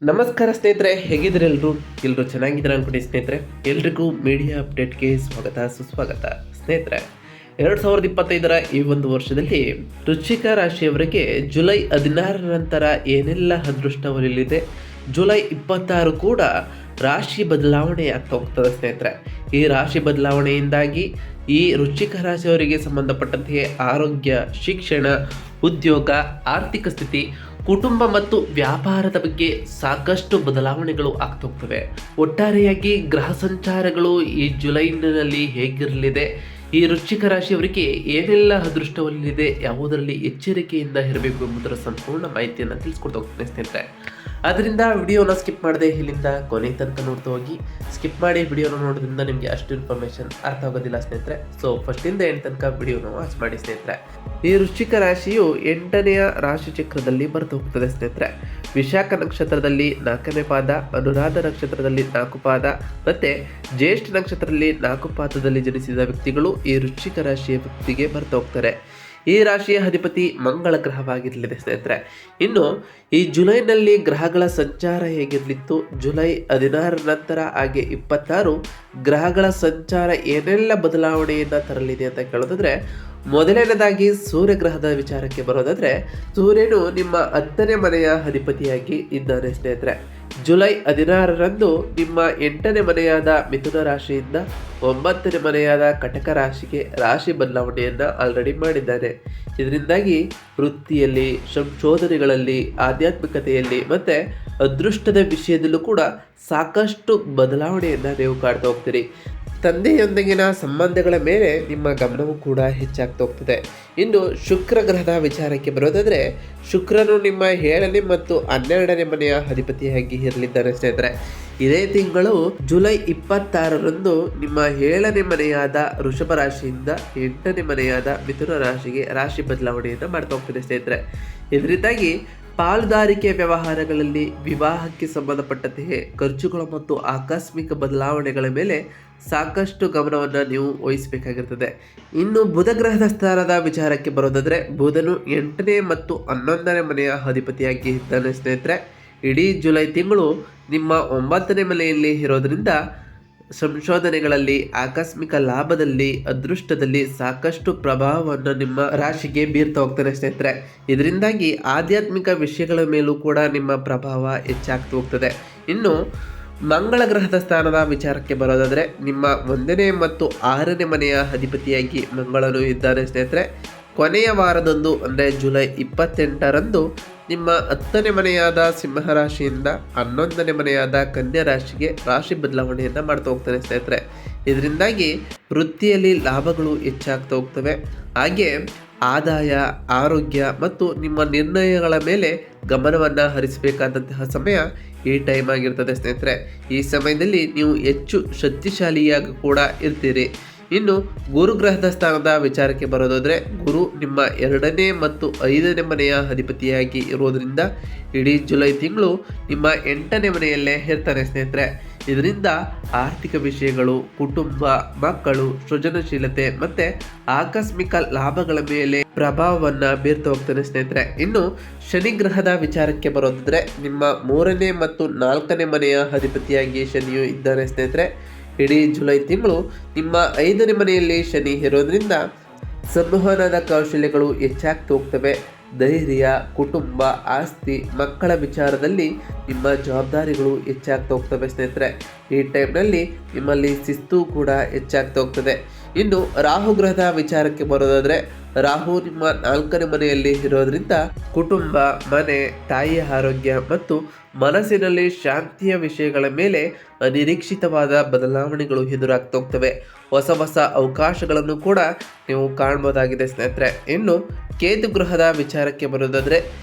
ನಮಸ್ಕಾರ ಸ್ನೇಹಿತರೆ, ಹೇಗಿದ್ರೆ ಎಲ್ಲರೂ ಚೆನ್ನಾಗಿದ್ದಾರೆ ಅನ್ಕೊಂಡು ಸ್ನೇಹಿತರೆ. ಎಲ್ರಿಗೂ ಮೀಡಿಯಾ ಅಪ್ಡೇಟ್ಗೆ ಸ್ವಾಗತ ಸುಸ್ವಾಗತ. ಸ್ನೇಹಿತರೆ, 2025ರ ಈ ಒಂದು ವರ್ಷದಲ್ಲಿ ವೃಶ್ಚಿಕ ರಾಶಿಯವರಿಗೆ ಜುಲೈ 16 ನಂತರ ಏನೆಲ್ಲ ಅದೃಷ್ಟ ಒಲಿಯಲಿದೆ, ಜುಲೈ 26 ಕೂಡ ರಾಶಿ ಬದಲಾವಣೆ ಆಗ್ತಾ ಹೋಗ್ತದೆ ಸ್ನೇಹಿತರೆ. ಈ ರಾಶಿ ಬದಲಾವಣೆಯಿಂದಾಗಿ ಈ ವೃಶ್ಚಿಕ ರಾಶಿಯವರಿಗೆ ಸಂಬಂಧಪಟ್ಟಂತೆ ಆರೋಗ್ಯ, ಶಿಕ್ಷಣ, ಉದ್ಯೋಗ, ಆರ್ಥಿಕ ಸ್ಥಿತಿ, ಕುಟುಂಬ ಮತ್ತು ವ್ಯಾಪಾರದ ಬಗ್ಗೆ ಸಾಕಷ್ಟು ಬದಲಾವಣೆಗಳು ಆಗ್ತಾ ಹೋಗ್ತವೆ. ಒಟ್ಟಾರೆಯಾಗಿ ಗ್ರಹ ಸಂಚಾರಗಳು ಈ ಜುಲೈನಲ್ಲಿ ಹೇಗಿರಲಿದೆ, ಈ ವೃಶ್ಚಿಕ ರಾಶಿಯವರಿಗೆ ಏನೆಲ್ಲ ಅದೃಷ್ಟವಲ್ಲಿದೆ, ಯಾವುದರಲ್ಲಿ ಎಚ್ಚರಿಕೆಯಿಂದ ಇರಬೇಕು ಎಂಬುದರ ಸಂಪೂರ್ಣ ಮಾಹಿತಿಯನ್ನು ತಿಳಿಸ್ಕೊಡ್ತಾ ಹೋಗ್ತೇನೆ ಸ್ನೇಹಿತರೆ. ಅದರಿಂದ ವಿಡಿಯೋನ ಸ್ಕಿಪ್ ಮಾಡದೆ ಇಲ್ಲಿಂದ ಕೊನೆ ತನಕ ನೋಡ್ತಾ ಹೋಗಿ. ಸ್ಕಿಪ್ ಮಾಡಿ ವಿಡಿಯೋನ ನೋಡೋದ್ರಿಂದ ನಿಮಗೆ ಅಷ್ಟು ಇನ್ಫಾರ್ಮೇಷನ್ ಅರ್ಥ ಆಗೋದಿಲ್ಲ ಸ್ನೇಹಿತರೆ. ಸೊ ಫಸ್ಟಿಂದ ಎಂಟು ತನಕ ವಿಡಿಯೋನ ವಾಚ್ ಮಾಡಿ ಸ್ನೇಹಿತರೆ. ಈ ವೃಶ್ಚಿಕ ರಾಶಿಯು 8ನೆಯ ರಾಶಿ ಚಕ್ರದಲ್ಲಿ ಬರ್ತಾ ಹೋಗ್ತದೆ ಸ್ನೇಹಿತರೆ. ವಿಶಾಖ ನಕ್ಷತ್ರದಲ್ಲಿ 4ನೇ ಪಾದ, ಅನುರಾಧ ನಕ್ಷತ್ರದಲ್ಲಿ 4 ಪಾದ ಮತ್ತೆ ಜ್ಯೇಷ್ಠ ನಕ್ಷತ್ರದಲ್ಲಿ 4 ಪಾದದಲ್ಲಿ ಜನಿಸಿದ ವ್ಯಕ್ತಿಗಳು ಈ ವೃಶ್ಚಿಕ ರಾಶಿಯ ವ್ಯಕ್ತಿಗೆ ಬರ್ತಾ ಹೋಗ್ತಾರೆ. ಈ ರಾಶಿಯ ಅಧಿಪತಿ ಮಂಗಳ ಗ್ರಹವಾಗಿರಲಿದೆ ಸ್ನೇಹಿತರೆ. ಇನ್ನು ಈ ಜುಲೈನಲ್ಲಿ ಗ್ರಹಗಳ ಸಂಚಾರ ಹೇಗಿರಲಿತ್ತು, ಜುಲೈ 16 ನಂತರ ಹಾಗೆ 26 ಗ್ರಹಗಳ ಸಂಚಾರ ಏನೆಲ್ಲ ಬದಲಾವಣೆಯನ್ನು ತರಲಿದೆ ಅಂತ ಕೇಳೋದಾದ್ರೆ, ಮೊದಲನೇದಾಗಿ ಸೂರ್ಯಗ್ರಹದ ವಿಚಾರಕ್ಕೆ ಬರೋದಾದ್ರೆ, ಸೂರ್ಯನು ನಿಮ್ಮ 10ನೇ ಮನೆಯ ಅಧಿಪತಿಯಾಗಿ ಇದ್ದಾನೆ ಸ್ನೇಹಿತರೆ. ಜುಲೈ 16ರಂದು ನಿಮ್ಮ 8ನೇ ಮನೆಯಾದ ಮಿಥುನ ರಾಶಿಯಿಂದ 9ನೇ ಮನೆಯಾದ ಕಟಕ ರಾಶಿಗೆ ರಾಶಿ ಬದಲಾವಣೆಯನ್ನು ಆಲ್ರೆಡಿ ಮಾಡಿದ್ದಾನೆ. ಇದರಿಂದಾಗಿ ವೃತ್ತಿಯಲ್ಲಿ, ಸಂಶೋಧನೆಗಳಲ್ಲಿ, ಆಧ್ಯಾತ್ಮಿಕತೆಯಲ್ಲಿ ಮತ್ತು ಅದೃಷ್ಟದ ವಿಷಯದಲ್ಲೂ ಕೂಡ ಸಾಕಷ್ಟು ಬದಲಾವಣೆಯನ್ನು ನೀವು ಕಾಡ್ತಾ ಹೋಗ್ತೀರಿ. ತಂದೆಯೊಂದಿಗಿನ ಸಂಬಂಧಗಳ ಮೇಲೆ ನಿಮ್ಮ ಗಮನವೂ ಕೂಡ ಹೆಚ್ಚಾಗ್ತಾ ಹೋಗ್ತದೆ. ಇನ್ನು ಶುಕ್ರ ಗ್ರಹದ ವಿಚಾರಕ್ಕೆ ಬರೋದಾದರೆ, ಶುಕ್ರನು ನಿಮ್ಮ 7ನೇ ಮತ್ತು 12ನೇ ಮನೆಯ ಅಧಿಪತಿಯಾಗಿ ಇರಲಿದ್ದಾರೆ ಸ್ನೇಹಿತರೆ. ಇದೇ ತಿಂಗಳು ಜುಲೈ 26ರಂದು ನಿಮ್ಮ 7ನೇ ಮನೆಯಾದ ವೃಷಭ ರಾಶಿಯಿಂದ 8ನೇ ಮನೆಯಾದ ಮಿಥುನ ರಾಶಿಗೆ ರಾಶಿ ಬದಲಾವಣೆಯನ್ನು ಮಾಡ್ತಾ ಹೋಗ್ತದೆ ಸ್ನೇಹಿತರೆ. ಇದರಿಂದಾಗಿ ಪಾಲುದಾರಿಕೆ ವ್ಯವಹಾರಗಳಲ್ಲಿ, ವಿವಾಹಕ್ಕೆ ಸಂಬಂಧಪಟ್ಟಂತೆ ಖರ್ಚುಗಳು ಮತ್ತು ಆಕಸ್ಮಿಕ ಬದಲಾವಣೆಗಳ ಮೇಲೆ ಸಾಕಷ್ಟು ಗಮನವನ್ನು ನೀವು ವಹಿಸಬೇಕಾಗಿರ್ತದೆ. ಇನ್ನು ಬುಧ ಗ್ರಹದ ಸ್ಥಾನದ ವಿಚಾರಕ್ಕೆ ಬರೋದಾದರೆ, ಬುಧನು 8ನೇ ಮತ್ತು 11ನೇ ಮನೆಯ ಅಧಿಪತಿಯಾಗಿ ಇದ್ದಾನೆ ಸ್ನೇಹಿತರೆ. ಇಡೀ ಜುಲೈ ತಿಂಗಳು ನಿಮ್ಮ 9ನೇ ಮನೆಯಲ್ಲಿ ಇರೋದ್ರಿಂದ ಸಂಶೋಧನೆಗಳಲ್ಲಿ, ಆಕಸ್ಮಿಕ ಲಾಭದಲ್ಲಿ, ಅದೃಷ್ಟದಲ್ಲಿ ಸಾಕಷ್ಟು ಪ್ರಭಾವವನ್ನು ನಿಮ್ಮ ರಾಶಿಗೆ ಬೀರ್ತಾ ಹೋಗ್ತಾನೆ ಸ್ನೇಹಿತರೆ. ಇದರಿಂದಾಗಿ ಆಧ್ಯಾತ್ಮಿಕ ವಿಷಯಗಳ ಮೇಲೂ ಕೂಡ ನಿಮ್ಮ ಪ್ರಭಾವ ಹೆಚ್ಚಾಗ್ತಾ ಹೋಗ್ತದೆ. ಇನ್ನು ಮಂಗಳ ಗ್ರಹದ ಸ್ಥಾನದ ವಿಚಾರಕ್ಕೆ ಬರೋದಾದರೆ, ನಿಮ್ಮ 1ನೇ ಮತ್ತು 6ನೇ ಮನೆಯ ಅಧಿಪತಿಯಾಗಿ ಮಂಗಳನು ಇದ್ದಾನೆ ಸ್ನೇಹಿತರೆ. ಕೊನೆಯ ವಾರದಂದು ಅಂದರೆ ಜುಲೈ 28ರಂದು ನಿಮ್ಮ 10ನೇ ಮನೆಯಾದ ಸಿಂಹರಾಶಿಯಿಂದ 11ನೇ ಮನೆಯಾದ ಕನ್ಯಾ ರಾಶಿಗೆ ರಾಶಿ ಬದಲಾವಣೆಯನ್ನು ಮಾಡ್ತಾ ಹೋಗ್ತಾನೆ ಸ್ನೇಹಿತರೆ. ಇದರಿಂದಾಗಿ ವೃತ್ತಿಯಲ್ಲಿ ಲಾಭಗಳು ಹೆಚ್ಚಾಗ್ತಾ ಹೋಗ್ತವೆ. ಹಾಗೆ ಆದಾಯ, ಆರೋಗ್ಯ ಮತ್ತು ನಿಮ್ಮ ನಿರ್ಣಯಗಳ ಮೇಲೆ ಗಮನವನ್ನು ಹರಿಸಬೇಕಾದಂತಹ ಸಮಯ ಈ ಟೈಮ್ ಆಗಿರ್ತದೆ ಸ್ನೇಹಿತರೆ. ಈ ಸಮಯದಲ್ಲಿ ನೀವು ಹೆಚ್ಚು ಶಕ್ತಿಶಾಲಿಯಾಗಿ ಕೂಡ ಇರ್ತೀರಿ. ಇನ್ನು ಗುರುಗ್ರಹದ ಸ್ಥಾನದ ವಿಚಾರಕ್ಕೆ ಬರೋದಾದರೆ, ಗುರು ನಿಮ್ಮ 2ನೇ ಮತ್ತು 5ನೇ ಮನೆಯ ಅಧಿಪತಿಯಾಗಿ ಇರೋದರಿಂದ ಇಡೀ ಜುಲೈ ತಿಂಗಳು ನಿಮ್ಮ 8ನೇ ಮನೆಯಲ್ಲೇ ಇರ್ತಾನೆ ಸ್ನೇಹಿತರೆ. ಇದರಿಂದ ಆರ್ಥಿಕ ವಿಷಯಗಳು, ಕುಟುಂಬ, ಮಕ್ಕಳು, ಸೃಜನಶೀಲತೆ ಮತ್ತು ಆಕಸ್ಮಿಕ ಲಾಭಗಳ ಮೇಲೆ ಪ್ರಭಾವವನ್ನು ಬೀರ್ತಾ ಹೋಗ್ತಾನೆ ಸ್ನೇಹಿತರೆ. ಇನ್ನು ಶನಿ ಗ್ರಹದ ವಿಚಾರಕ್ಕೆ ಬರೋದಾದರೆ, ನಿಮ್ಮ 3ನೇ ಮತ್ತು 4ನೇ ಮನೆಯ ಅಧಿಪತಿಯಾಗಿ ಶನಿಯು ಇದ್ದಾನೆ ಸ್ನೇಹಿತರೆ. ಇಡೀ ಜುಲೈ ತಿಂಗಳು ನಿಮ್ಮ 5ನೇ ಮನೆಯಲ್ಲಿ ಶನಿ ಇರೋದ್ರಿಂದ ಸಂವಹನದ ಕೌಶಲ್ಯಗಳು ಹೆಚ್ಚಾಗ್ತಾ ಹೋಗ್ತವೆ. ಧೈರ್ಯ, ಕುಟುಂಬ, ಆಸ್ತಿ, ಮಕ್ಕಳ ವಿಚಾರದಲ್ಲಿ ನಿಮ್ಮ ಜವಾಬ್ದಾರಿಗಳು ಹೆಚ್ಚಾಗ್ತಾ ಹೋಗ್ತವೆ ಸ್ನೇಹಿತರೆ. ಈ ಟೈಮ್ನಲ್ಲಿ ನಿಮ್ಮಲ್ಲಿ ಶಿಸ್ತು ಕೂಡ ಹೆಚ್ಚಾಗ್ತಾ ಹೋಗ್ತದೆ. ಇನ್ನು ರಾಹು ಗ್ರಹದ ವಿಚಾರಕ್ಕೆ ಬರೋದಾದರೆ, ರಾಹು ನಿಮ್ಮ 4ನೇ ಮನೆಯಲ್ಲಿ ಇರೋದ್ರಿಂದ ಕುಟುಂಬ, ಮನೆ, ತಾಯಿಯ ಆರೋಗ್ಯ ಮತ್ತು ಮನಸ್ಸಿನಲ್ಲಿ ಶಾಂತಿಯ ವಿಷಯಗಳ ಮೇಲೆ ಅನಿರೀಕ್ಷಿತವಾದ ಬದಲಾವಣೆಗಳು ಎದುರಾಗ್ತಾ ಹೋಗ್ತವೆ. ಹೊಸ ಹೊಸ ಅವಕಾಶಗಳನ್ನು ಕೂಡ ನೀವು ಕಾಣ್ಬೋದಾಗಿದೆ ಸ್ನೇಹಿತರೆ. ಇನ್ನು ಕೇತು ಗ್ರಹದ ವಿಚಾರಕ್ಕೆ ಬರೋದಾದರೆ,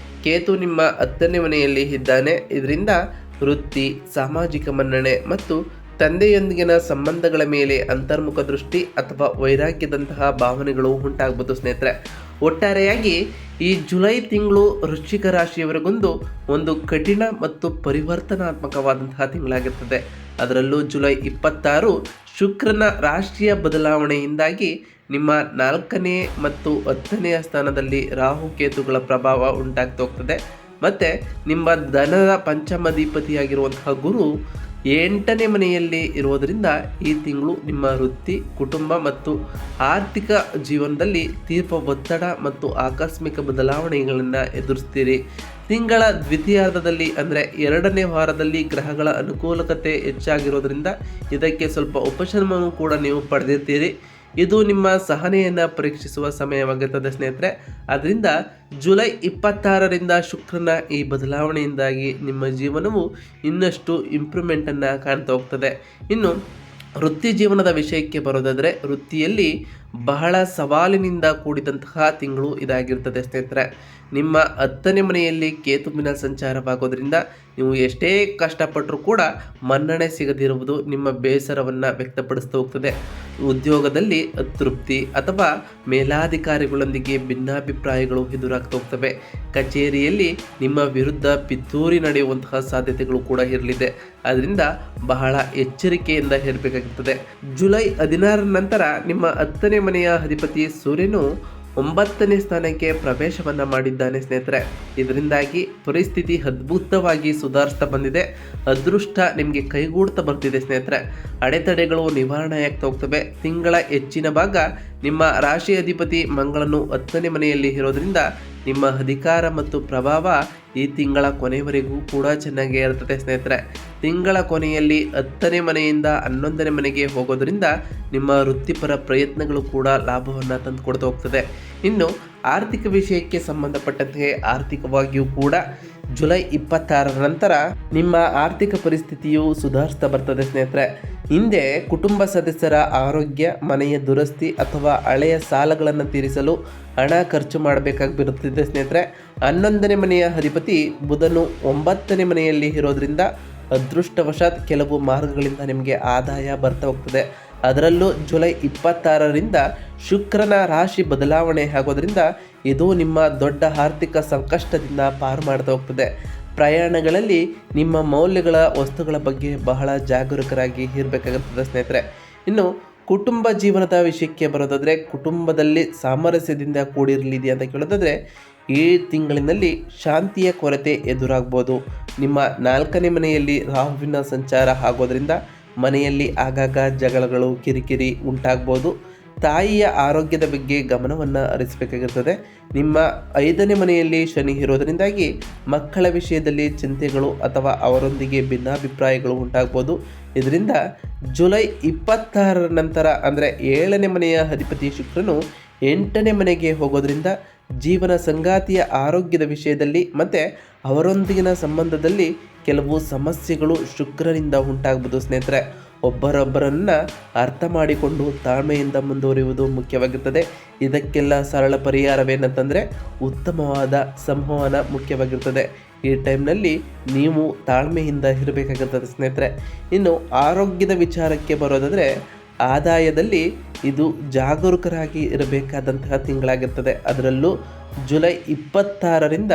ಕೇತು ನಿಮ್ಮ 10ನೇ ಮನೆಯಲ್ಲಿ ಇದ್ದಾನೆ. ಇದರಿಂದ ವೃತ್ತಿ, ಸಾಮಾಜಿಕ ಮನ್ನಣೆ ಮತ್ತು ತಂದೆಯೊಂದಿಗಿನ ಸಂಬಂಧಗಳ ಮೇಲೆ ಅಂತರ್ಮುಖ ದೃಷ್ಟಿ ಅಥವಾ ವೈರಾಗ್ಯದಂತಹ ಭಾವನೆಗಳು ಉಂಟಾಗ್ಬೋದು ಸ್ನೇಹಿತರೆ. ಒಟ್ಟಾರೆಯಾಗಿ ಈ ಜುಲೈ ತಿಂಗಳು ವೃಶ್ಚಿಕ ರಾಶಿಯವರಿಗೊಂದು ಒಂದು ಕಠಿಣ ಮತ್ತು ಪರಿವರ್ತನಾತ್ಮಕವಾದಂತಹ ತಿಂಗಳಾಗಿರ್ತದೆ. ಅದರಲ್ಲೂ ಜುಲೈ 26 ಶುಕ್ರನ ರಾಶಿಯ ಬದಲಾವಣೆಯಿಂದಾಗಿ ನಿಮ್ಮ 4ನೇ ಮತ್ತು 10ನೇ ಸ್ಥಾನದಲ್ಲಿ ರಾಹು ಕೇತುಗಳ ಪ್ರಭಾವ ಉಂಟಾಗ್ತಾ ಹೋಗ್ತದೆ. ಮತ್ತು ನಿಮ್ಮ ಧನದ ಪಂಚಮಾಧಿಪತಿಯಾಗಿರುವಂತಹ ಗುರು 8ನೇ ಮನೆಯಲ್ಲಿ ಇರೋದರಿಂದ ಈ ತಿಂಗಳು ನಿಮ್ಮ ವೃತ್ತಿ, ಕುಟುಂಬ ಮತ್ತು ಆರ್ಥಿಕ ಜೀವನದಲ್ಲಿ ತೀವ್ರ ಒತ್ತಡ ಮತ್ತು ಆಕಸ್ಮಿಕ ಬದಲಾವಣೆಗಳನ್ನು ಎದುರಿಸ್ತೀರಿ. ತಿಂಗಳ ದ್ವಿತೀಯಾರ್ಧದಲ್ಲಿ ಅಂದರೆ 2ನೇ ವಾರದಲ್ಲಿ ಗ್ರಹಗಳ ಅನುಕೂಲಕತೆ ಹೆಚ್ಚಾಗಿರೋದ್ರಿಂದ ಇದಕ್ಕೆ ಸ್ವಲ್ಪ ಉಪಶಮನವೂ ಕೂಡ ನೀವು ಪಡೆದಿರ್ತೀರಿ. ಇದು ನಿಮ್ಮ ಸಹನೆಯನ್ನು ಪರೀಕ್ಷಿಸುವ ಸಮಯವಾಗಿರ್ತದೆ ಸ್ನೇಹಿತರೆ. ಆದ್ದರಿಂದ ಜುಲೈ 26ರಿಂದ ಶುಕ್ರನ ಈ ಬದಲಾವಣೆಯಿಂದಾಗಿ ನಿಮ್ಮ ಜೀವನವು ಇನ್ನಷ್ಟು ಇಂಪ್ರೂವ್ಮೆಂಟನ್ನು ಕಾಣ್ತಾ ಹೋಗ್ತದೆ. ಇನ್ನು ವೃತ್ತಿ ಜೀವನದ ವಿಷಯಕ್ಕೆ ಬರೋದಾದರೆ ವೃತ್ತಿಯಲ್ಲಿ ಬಹಳ ಸವಾಲಿನಿಂದ ಕೂಡಿದಂತಹ ತಿಂಗಳು ಇದಾಗಿರ್ತದೆ ಸ್ನೇಹಿತರೆ. ನಿಮ್ಮ 10ನೇ ಮನೆಯಲ್ಲಿ ಕೇತುವಿನ ಸಂಚಾರವಾಗೋದ್ರಿಂದ ನೀವು ಎಷ್ಟೇ ಕಷ್ಟಪಟ್ಟರೂ ಕೂಡ ಮನ್ನಣೆ ಸಿಗದಿರುವುದು ನಿಮ್ಮ ಬೇಸರವನ್ನು ವ್ಯಕ್ತಪಡಿಸ್ತಾ ಹೋಗ್ತದೆ. ಉದ್ಯೋಗದಲ್ಲಿ ಅತೃಪ್ತಿ ಅಥವಾ ಮೇಲಾಧಿಕಾರಿಗಳೊಂದಿಗೆ ಭಿನ್ನಾಭಿಪ್ರಾಯಗಳು ಎದುರಾಗ್ತಾ ಹೋಗ್ತವೆ. ಕಚೇರಿಯಲ್ಲಿ ನಿಮ್ಮ ವಿರುದ್ಧ ಪಿತೂರಿ ನಡೆಯುವಂತಹ ಸಾಧ್ಯತೆಗಳು ಕೂಡ ಇರಲಿದೆ. ಅದರಿಂದ ಬಹಳ ಎಚ್ಚರಿಕೆಯಿಂದ ಇರಬೇಕಾಗುತ್ತದೆ. ಜುಲೈ 16 ನಂತರ ನಿಮ್ಮ 10ನೇ ಮನೆಯ ಅಧಿಪತಿ ಸೂರ್ಯನು 9ನೇ ಸ್ಥಾನಕ್ಕೆ ಪ್ರವೇಶವನ್ನು ಮಾಡಿದ್ದಾನೆ ಸ್ನೇಹಿತರೆ. ಇದರಿಂದಾಗಿ ಪರಿಸ್ಥಿತಿ ಅದ್ಭುತವಾಗಿ ಸುಧಾರಿಸ್ತಾ ಬಂದಿದೆ. ಅದೃಷ್ಟ ನಿಮಗೆ ಕೈಗೂಡ್ತಾ ಬರ್ತಿದೆ ಸ್ನೇಹಿತರೆ. ಅಡೆತಡೆಗಳು ನಿವಾರಣೆ ಆಗ್ತಾ ಹೋಗ್ತವೆ. ತಿಂಗಳ ಹೆಚ್ಚಿನ ಭಾಗ ನಿಮ್ಮ ರಾಶಿ ಅಧಿಪತಿ ಮಂಗಳನು 10ನೇ ಮನೆಯಲ್ಲಿ ಇರೋದ್ರಿಂದ ನಿಮ್ಮ ಅಧಿಕಾರ ಮತ್ತು ಪ್ರಭಾವ ಈ ತಿಂಗಳ ಕೊನೆಯವರೆಗೂ ಕೂಡ ಚೆನ್ನಾಗೇ ಇರ್ತದೆ ಸ್ನೇಹಿತರೆ. ತಿಂಗಳ ಕೊನೆಯಲ್ಲಿ 10ನೇ ಮನೆಯಿಂದ 11ನೇ ಮನೆಗೆ ಹೋಗೋದ್ರಿಂದ ನಿಮ್ಮ ವೃತ್ತಿಪರ ಪ್ರಯತ್ನಗಳು ಕೂಡ ಲಾಭವನ್ನು ತಂದುಕೊಡ್ತಾ ಹೋಗ್ತದೆ. ಇನ್ನು ಆರ್ಥಿಕ ವಿಷಯಕ್ಕೆ ಸಂಬಂಧಪಟ್ಟಂತೆ ಆರ್ಥಿಕವಾಗಿಯೂ ಕೂಡ ಜುಲೈ 26 ನಂತರ ನಿಮ್ಮ ಆರ್ಥಿಕ ಪರಿಸ್ಥಿತಿಯು ಸುಧಾರಿಸ್ತಾ ಬರ್ತದೆ ಸ್ನೇಹಿತರೆ. ಹಿಂದೆ ಕುಟುಂಬ ಸದಸ್ಯರ ಆರೋಗ್ಯ, ಮನೆಯ ದುರಸ್ತಿ ಅಥವಾ ಹಳೆಯ ಸಾಲಗಳನ್ನು ತೀರಿಸಲು ಹಣ ಖರ್ಚು ಮಾಡಬೇಕಾಗಿ ಬರುತ್ತಿದೆ ಸ್ನೇಹಿತರೆ. 11ನೇ ಮನೆಯ ಅಧಿಪತಿ ಬುಧನು 9ನೇ ಮನೆಯಲ್ಲಿ ಇರೋದ್ರಿಂದ ಅದೃಷ್ಟವಶಾತ್ ಕೆಲವು ಮಾರ್ಗಗಳಿಂದ ನಿಮಗೆ ಆದಾಯ ಬರ್ತಾ ಹೋಗ್ತದೆ. ಅದರಲ್ಲೂ ಜುಲೈ 26ರಿಂದ ಶುಕ್ರನ ರಾಶಿ ಬದಲಾವಣೆ ಆಗೋದ್ರಿಂದ ಇದು ನಿಮ್ಮ ದೊಡ್ಡ ಆರ್ಥಿಕ ಸಂಕಷ್ಟದಿಂದ ಪಾರು ಮಾಡ್ತಾ ಹೋಗ್ತದೆ. ಪ್ರಯಾಣಗಳಲ್ಲಿ ನಿಮ್ಮ ಮೌಲ್ಯಗಳ ವಸ್ತುಗಳ ಬಗ್ಗೆ ಬಹಳ ಜಾಗರೂಕರಾಗಿ ಇರಬೇಕಾಗುತ್ತದೆ ಸ್ನೇಹಿತರೆ. ಇನ್ನು ಕುಟುಂಬ ಜೀವನದ ವಿಷಯಕ್ಕೆ ಬರೋದಾದರೆ ಕುಟುಂಬದಲ್ಲಿ ಸಾಮರಸ್ಯದಿಂದ ಕೂಡಿರಲಿದೆ ಅಂತ ಕೇಳೋದಾದರೆ ಈ ತಿಂಗಳಿನಲ್ಲಿ ಶಾಂತಿಯ ಕೊರತೆ ಎದುರಾಗ್ಬೋದು. ನಿಮ್ಮ 4ನೇ ಮನೆಯಲ್ಲಿ ರಾಹುವಿನ ಸಂಚಾರ ಆಗೋದ್ರಿಂದ ಮನೆಯಲ್ಲಿ ಆಗಾಗ ಜಗಳಗಳು, ಕಿರಿಕಿರಿ ಉಂಟಾಗ್ಬೋದು. ತಾಯಿಯ ಆರೋಗ್ಯದ ಬಗ್ಗೆ ಗಮನವನ್ನು ಹರಿಸಬೇಕಾಗಿರ್ತದೆ. ನಿಮ್ಮ 5ನೇ ಮನೆಯಲ್ಲಿ ಶನಿ ಇರೋದರಿಂದಾಗಿ ಮಕ್ಕಳ ವಿಷಯದಲ್ಲಿ ಚಿಂತೆಗಳು ಅಥವಾ ಅವರೊಂದಿಗೆ ಭಿನ್ನಾಭಿಪ್ರಾಯಗಳು ಉಂಟಾಗ್ಬೋದು. ಇದರಿಂದ ಜುಲೈ 26 ನಂತರ ಅಂದರೆ 7ನೇ ಮನೆಯ ಅಧಿಪತಿ ಶುಕ್ರನು 8ನೇ ಮನೆಗೆ ಹೋಗೋದ್ರಿಂದ ಜೀವನ ಸಂಗಾತಿಯ ಆರೋಗ್ಯದ ವಿಷಯದಲ್ಲಿ ಮತ್ತು ಅವರೊಂದಿಗಿನ ಸಂಬಂಧದಲ್ಲಿ ಕೆಲವು ಸಮಸ್ಯೆಗಳು ಶುಕ್ರನಿಂದ ಉಂಟಾಗ್ಬೋದು ಸ್ನೇಹಿತರೆ. ಒಬ್ಬರೊಬ್ಬರನ್ನು ಅರ್ಥ ಮಾಡಿಕೊಂಡು ತಾಳ್ಮೆಯಿಂದ ಮುಂದುವರಿಯುವುದು ಮುಖ್ಯವಾಗಿರ್ತದೆ. ಇದಕ್ಕೆಲ್ಲ ಸರಳ ಪರಿಹಾರವೇನಂತಂದರೆ ಉತ್ತಮವಾದ ಸಂವಹನ ಮುಖ್ಯವಾಗಿರ್ತದೆ. ಈ ಟೈಮ್ನಲ್ಲಿ ನೀವು ತಾಳ್ಮೆಯಿಂದ ಇರಬೇಕಾಗಿರ್ತದೆ ಸ್ನೇಹಿತರೆ. ಇನ್ನು ಆರೋಗ್ಯದ ವಿಚಾರಕ್ಕೆ ಬರೋದಾದರೆ ಆದಾಯದಲ್ಲಿ ಇದು ಜಾಗರೂಕರಾಗಿ ಇರಬೇಕಾದಂತಹ ತಿಂಗಳಾಗಿರ್ತದೆ. ಅದರಲ್ಲೂ ಜುಲೈ 26ರಿಂದ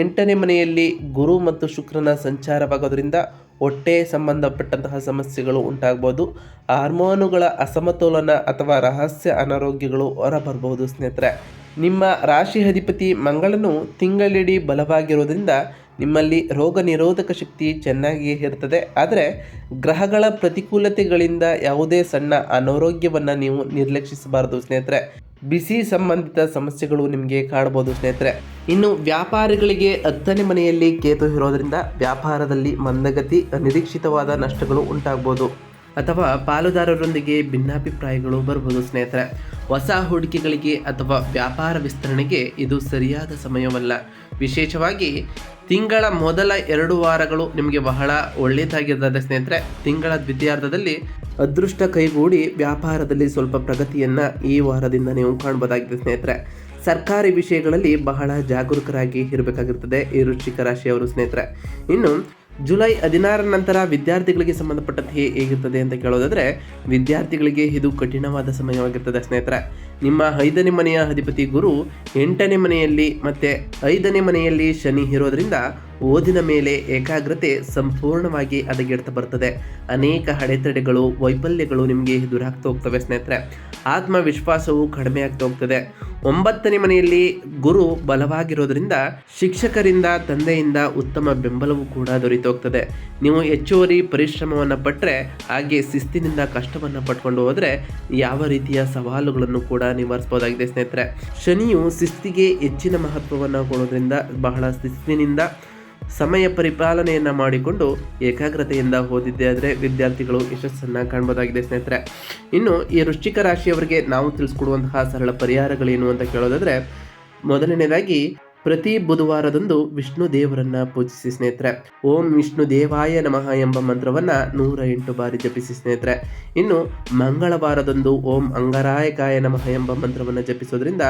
8ನೇ ಮನೆಯಲ್ಲಿ ಗುರು ಮತ್ತು ಶುಕ್ರನ ಸಂಚಾರವಾಗೋದ್ರಿಂದ ಹೊಟ್ಟೆ ಸಂಬಂಧಪಟ್ಟಂತಹ ಸಮಸ್ಯೆಗಳು ಉಂಟಾಗ್ಬೋದು. ಹಾರ್ಮೋನುಗಳ ಅಸಮತೋಲನ ಅಥವಾ ರಹಸ್ಯ ಅನಾರೋಗ್ಯಗಳು ಹೊರಬರ್ಬೋದು ಸ್ನೇಹಿತರೆ. ನಿಮ್ಮ ರಾಶಿ ಅಧಿಪತಿ ಮಂಗಳನು ತಿಂಗಳಿಡೀ ಬಲವಾಗಿರೋದ್ರಿಂದ ನಿಮ್ಮಲ್ಲಿ ರೋಗ ನಿರೋಧಕ ಶಕ್ತಿ ಚೆನ್ನಾಗಿಯೇ ಇರ್ತದೆ. ಆದರೆ ಗ್ರಹಗಳ ಪ್ರತಿಕೂಲತೆಗಳಿಂದ ಯಾವುದೇ ಸಣ್ಣ ಅನಾರೋಗ್ಯವನ್ನು ನೀವು ನಿರ್ಲಕ್ಷಿಸಬಾರದು ಸ್ನೇಹಿತರೆ. ಬಿಸಿ ಸಂಬಂಧಿತ ಸಮಸ್ಯೆಗಳು ನಿಮಗೆ ಕಾಣಬಹುದು ಸ್ನೇಹಿತರೆ. ಇನ್ನು ವ್ಯಾಪಾರಿಗಳಿಗೆ 10ನೇ ಮನೆಯಲ್ಲಿ ಕೇತು ಇರೋದ್ರಿಂದ ವ್ಯಾಪಾರದಲ್ಲಿ ಮಂದಗತಿ, ಅನಿರೀಕ್ಷಿತವಾದ ನಷ್ಟಗಳು ಉಂಟಾಗ್ಬೋದು ಅಥವಾ ಪಾಲುದಾರರೊಂದಿಗೆ ಭಿನ್ನಾಭಿಪ್ರಾಯಗಳು ಬರ್ಬೋದು ಸ್ನೇಹಿತರೆ. ಹೊಸ ಹೂಡಿಕೆಗಳಿಗೆ ಅಥವಾ ವ್ಯಾಪಾರ ವಿಸ್ತರಣೆಗೆ ಇದು ಸರಿಯಾದ ಸಮಯವಲ್ಲ. ವಿಶೇಷವಾಗಿ ತಿಂಗಳ ಮೊದಲ 2 ವಾರಗಳು ನಿಮಗೆ ಬಹಳ ಒಳ್ಳೆಯದಾಗಿರ್ತದೆ ಸ್ನೇಹಿತರೆ. ತಿಂಗಳ ದ್ವಿತೀಯಾರ್ಧದಲ್ಲಿ ಅದೃಷ್ಟ ಕೈಗೂಡಿ ವ್ಯಾಪಾರದಲ್ಲಿ ಸ್ವಲ್ಪ ಪ್ರಗತಿಯನ್ನು ಈ ವಾರದಿಂದ ನೀವು ಕಾಣಬಹುದಾಗಿದೆ ಸ್ನೇಹಿತರೆ. ಸರ್ಕಾರಿ ವಿಷಯಗಳಲ್ಲಿ ಬಹಳ ಜಾಗರೂಕರಾಗಿ ಇರಬೇಕಾಗಿರ್ತದೆ ಈ ವೃಶ್ಚಿಕ ರಾಶಿಯವರು ಸ್ನೇಹಿತರೆ. ಇನ್ನು ಜುಲೈ 16 ನಂತರ ವಿದ್ಯಾರ್ಥಿಗಳಿಗೆ ಸಂಬಂಧಪಟ್ಟಂತೆ ಹೇಗಿರ್ತದೆ ಅಂತ ಕೇಳೋದಾದರೆ ವಿದ್ಯಾರ್ಥಿಗಳಿಗೆ ಇದು ಕಠಿಣವಾದ ಸಮಯವಾಗಿರ್ತದೆ ಸ್ನೇಹಿತರೆ. ನಿಮ್ಮ 5ನೇ ಮನೆಯ ಅಧಿಪತಿ ಗುರು 8ನೇ ಮನೆಯಲ್ಲಿ ಮತ್ತು 5ನೇ ಮನೆಯಲ್ಲಿ ಶನಿ ಇರೋದ್ರಿಂದ ಓದಿನ ಮೇಲೆ ಏಕಾಗ್ರತೆ ಸಂಪೂರ್ಣವಾಗಿ ಹದಗೆಡ್ತಾ ಬರ್ತದೆ. ಅನೇಕ ಅಡೆತಡೆಗಳು, ವೈಫಲ್ಯಗಳು ನಿಮಗೆ ಎದುರಾಗ್ತಾ ಹೋಗ್ತವೆ ಸ್ನೇಹಿತರೆ. ಆತ್ಮವಿಶ್ವಾಸವು ಕಡಿಮೆ ಆಗ್ತಾ ಹೋಗ್ತದೆ. 9ನೇ ಮನೆಯಲ್ಲಿ ಗುರು ಬಲವಾಗಿರೋದ್ರಿಂದ ಶಿಕ್ಷಕರಿಂದ, ತಂದೆಯಿಂದ ಉತ್ತಮ ಬೆಂಬಲವೂ ಕೂಡ ದೊರೆತು ಹೋಗ್ತದೆ. ನೀವು ಹೆಚ್ಚುವರಿ ಪರಿಶ್ರಮವನ್ನು ಪಟ್ಟರೆ, ಹಾಗೆ ಶಿಸ್ತಿನಿಂದ ಕಷ್ಟವನ್ನು ಪಟ್ಕೊಂಡು ಹೋದರೆ ಯಾವ ರೀತಿಯ ಸವಾಲುಗಳನ್ನು ಕೂಡ ನಿವಾರಿಸಬಹುದಾಗಿದೆ ಸ್ನೇಹಿತರೆ. ಶನಿಯು ಶಿಸ್ತಿಗೆ ಹೆಚ್ಚಿನ ಮಹತ್ವವನ್ನು ಕೊಡೋದ್ರಿಂದ ಬಹಳ ಶಿಸ್ತಿನಿಂದ ಸಮಯ ಪರಿಪಾಲನೆಯನ್ನು ಮಾಡಿಕೊಂಡು ಏಕಾಗ್ರತೆಯಿಂದ ಓದಿದ್ದೇ ಆದರೆ ವಿದ್ಯಾರ್ಥಿಗಳು ಯಶಸ್ಸನ್ನು ಕಾಣ್ಬೋದಾಗಿದೆ ಸ್ನೇಹಿತರೆ. ಇನ್ನು ಈ ವೃಶ್ಚಿಕ ರಾಶಿಯವರಿಗೆ ನಾವು ತಿಳಿಸ್ಕೊಡುವಂತಹ ಸರಳ ಪರಿಹಾರಗಳೇನು ಅಂತ ಕೇಳೋದಾದರೆ, ಮೊದಲನೇದಾಗಿ ಪ್ರತಿ ಬುಧವಾರದಂದು ವಿಷ್ಣು ದೇವರನ್ನ ಪೂಜಿಸಿ ಸ್ನೇಹಿತರೆ. ಓಂ ವಿಷ್ಣು ದೇವಾಯ ನಮಃ ಎಂಬ ಮಂತ್ರವನ್ನು 108 ಬಾರಿ ಜಪಿಸಿ ಸ್ನೇಹಿತರೆ. ಇನ್ನು ಮಂಗಳವಾರದಂದು ಓಂ ಅಂಗರಾಯಕಾಯ ನಮಃ ಎಂಬ ಮಂತ್ರವನ್ನು ಜಪಿಸೋದ್ರಿಂದ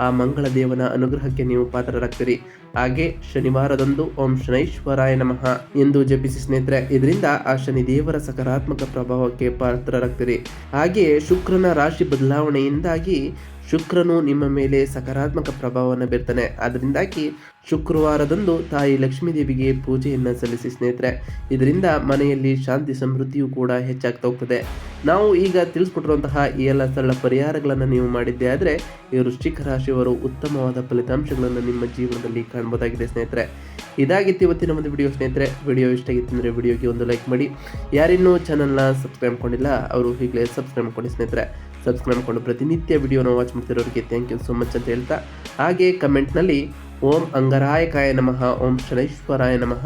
ಆ ಮಂಗಳ ದೇವನ ಅನುಗ್ರಹಕ್ಕೆ ನೀವು ಪಾತ್ರರಾಗ್ತೀರಿ. ಹಾಗೆ ಶನಿವಾರದಂದು ಓಂ ಶನೈಶ್ವರಾಯ ನಮಃ ಎಂದು ಜಪಿಸಿ ಸ್ನೇಹಿತರೆ. ಇದರಿಂದ ಆ ಶನಿ ದೇವರ ಸಕಾರಾತ್ಮಕ ಪ್ರಭಾವಕ್ಕೆ ಪಾತ್ರರಾಗ್ತೀರಿ. ಹಾಗೆಯೇ ಶುಕ್ರನ ರಾಶಿ ಬದಲಾವಣೆಯಿಂದಾಗಿ ಶುಕ್ರನು ನಿಮ್ಮ ಮೇಲೆ ಸಕಾರಾತ್ಮಕ ಪ್ರಭಾವವನ್ನು ಬೀರ್ತಾನೆ. ಅದರಿಂದಾಗಿ ಶುಕ್ರವಾರದಂದು ತಾಯಿ ಲಕ್ಷ್ಮೀ ದೇವಿಗೆ ಪೂಜೆಯನ್ನು ಸಲ್ಲಿಸಿ ಸ್ನೇಹಿತರೆ. ಇದರಿಂದ ಮನೆಯಲ್ಲಿ ಶಾಂತಿ ಸಮೃದ್ಧಿಯೂ ಕೂಡ ಹೆಚ್ಚಾಗ್ತಾ ಹೋಗ್ತದೆ. ನಾವು ಈಗ ತಿಳಿಸ್ಕೊಟ್ಟಿರುವಂತಹ ಈ ಎಲ್ಲ ಸರಳ ಪರಿಹಾರಗಳನ್ನು ನೀವು ಮಾಡಿದ್ದೇ ಆದರೆ ಈ ವೃಶ್ಚಿಕ ರಾಶಿಯವರು ಉತ್ತಮವಾದ ಫಲಿತಾಂಶಗಳನ್ನು ನಿಮ್ಮ ಜೀವನದಲ್ಲಿ ಕಾಣಬಹುದಾಗಿದೆ ಸ್ನೇಹಿತರೆ. ಇದಾಗಿತ್ತು ಇವತ್ತಿನ ಒಂದು ವಿಡಿಯೋ ಸ್ನೇಹಿತರೆ. ವಿಡಿಯೋ ಇಷ್ಟ ಆಗಿತ್ತು ಅಂದರೆ ವಿಡಿಯೋಗೆ ಒಂದು ಲೈಕ್ ಮಾಡಿ. ಯಾರಿನ್ನೂ ಚಾನಲ್ನ ಸಬ್ಸ್ಕ್ರೈಬ್ ಮಾಡಿಲ್ಲ ಅವರು ಈಗಲೇ ಸಬ್ಸ್ಕ್ರೈಬ್ ಮಾಡ್ಕೊಂಡು ಸ್ನೇಹಿತರೆ. ಸಬ್ಸ್ಕ್ರೈಬ್ ಮಾಡ್ಕೊಂಡು ಪ್ರತಿನಿತ್ಯ ವಿಡಿಯೋನ ವಾಚ್ ಮಾಡ್ತಿರೋರಿಗೆ ಥ್ಯಾಂಕ್ ಯು ಸೋ ಮಚ್ ಅಂತ ಹೇಳ್ತಾ, ಹಾಗೆ ಕಮೆಂಟ್ನಲ್ಲಿ ಓಂ ಅಂಗರಾಯಕಾಯ ನಮಃ, ಓಂ ಶನೈಶ್ವರಾಯ ನಮಃ,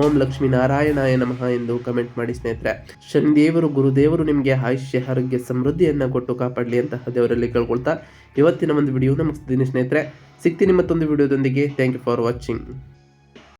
ಓಂ ಲಕ್ಷ್ಮೀನಾರಾಯಣಾಯ ನಮಃ ಎಂದು ಕಮೆಂಟ್ ಮಾಡಿ ಸ್ನೇಹಿತರೆ. ಶನಿದೇವರು ಗುರುದೇವರು ನಿಮಗೆ ಆಯುಷ್ಯ ಆರೋಗ್ಯ ಸಮೃದ್ಧಿಯನ್ನು ಕೊಟ್ಟು ಕಾಪಾಡಲಿ ಅಂತ ದೇವರಲ್ಲಿ ಕೇಳ್ಕೊಳ್ತಾ ಇವತ್ತಿನ ಒಂದು ವಿಡಿಯೋನ ಮುಗಿಸ್ತೀನಿ ಸ್ನೇಹಿತರೆ. ಸಿಗ್ತೀನಿ ಮತ್ತೊಂದು ವಿಡಿಯೋದೊಂದಿಗೆ. Thank you for watching.